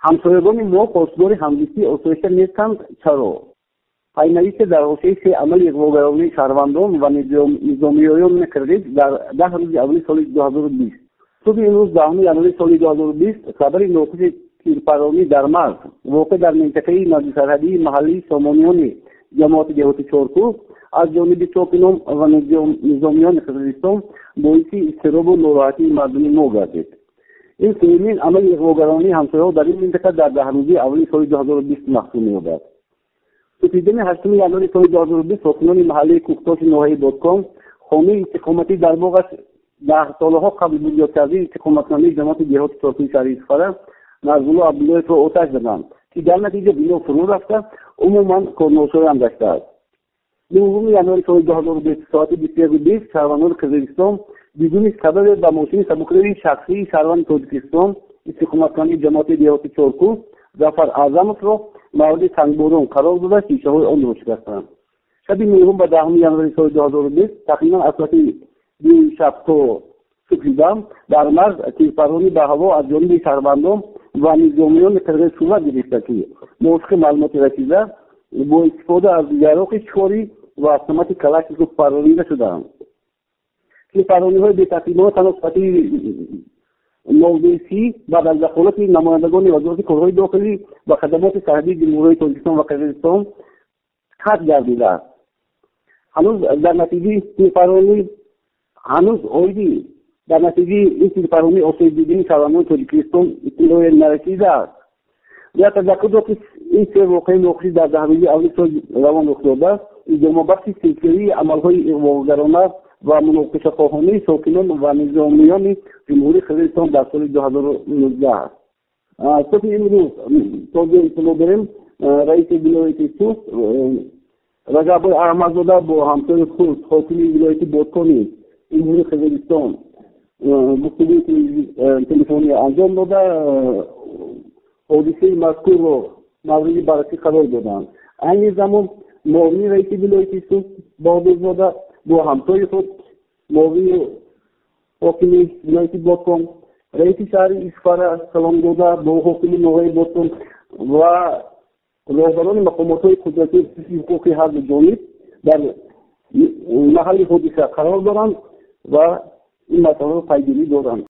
ҳамсоягони мо қосдори ҳамдисти осоиша нестанд. чаро пайнависте дар ҳошияи се амали иғвогаронии шаҳрвандон ва низомиёён киргиз дар 10 рӯзи аввали соли 2020. суби имрӯз 10 январи соли 2020 хабари нокуши тирпаронӣ дар марз воқеъ дар минтақаи наздиксарҳадии маҳаллии сомонёни ҷамоати деҳоти чоркӯҳ аз ҷониби сокинон ва низомиёни қирғизистон боиси изтиробу нороҳатии мардуми мо гардид. ин сеюмин амали иғвогаронии ҳамсояҳо дар ин минтақа дар 10 рӯзи аввали соли 2020 маҳсуб меёбад. супидани 8 январи соли 2020 сокинони маҳаллии кӯктоши ноҳияи Бодкон хонаи истиқоматӣ дар боғаш 10 солаҳо қабл бунёдкардии истиқоматномаи ҷамоати деҳоти чоркӯҳи шаҳри Исфара Назгулло Абдуллоевро оташ заданд, ки дар натиҷа бино фурӯ рафта умуман корношоям гаштааст. 9 январи соли 2020 соати 21:20 шаҳрвандони Қирғизистон бидуни сабабе ба мошини сабукрои шахсии шаҳрванди Тоҷикистон истиқоматкунандаи ҷамоати деҳоти чоркӯҳ Зафар Аъзамовро мавриди сангборон қарор дода шишаҳои онро шикастанд. шаби 9 ба 10 январи соли 2020 тақрибан аз соати 2 шаб то субҳи дам дар марз тирпаронӣ ба ҳаво аз ҷониби шаҳрвандон ва низомиёни қирғиз сурат гирифта, ки мувофиқи маълумоти расида бо истифода аз яроқи чорӣ ва автомати калашников паронида шудаанд. тирпарониҳои бетартибона танҳо соати 9:30 баъд аз дахолати намояндагони вазорати корҳои дохилӣ ва хадамоти сарҳадии ҷумҳурияи Тоҷикистон ва Қирғизистон қатъ гардидааст. ҳанӯз дар натиҷаи ин тирпаронӣ особи дидани шаҳрвандони Тоҷикистон иттилое нарасидааст. як тазаккурдо ки ин се воқеаи нохушӣ дар 10 рӯзи аввали соли равон рух дода идомабахши силсилаи амалҳои иғвогарона ва муноқишахоҳонаи сокинон ва низомиёни ҷумҳурии Қирғизистон дар соли 2019 аст. соти имрӯз тоҷа иттилоъ дорем раиси вилояти Суст Раҷаббой Аҳмадзода бо ҳамсои худ ҳокими вилояти Бодкони ҷумҳурии Қирғизистон гуфтугӯи телефонӣ анҷом дода ҳодисаи мазкурро мавриди баррасӣ қарор доданд. айни замон муовини раиси вилояти Суст Баҳодурзода бо ҳамсои худ муовини ҳокими вилояти Бодкон раиси шаҳри Исфара салом дода бо ҳокими ноҳияи Бодкон ва роҳбарони мақомотҳои қудратии ҳуқуқи ҳарду ҷониб дар маҳалли ҳодиса қарор доранд ва ин масъаларо пайгирӣ доранд.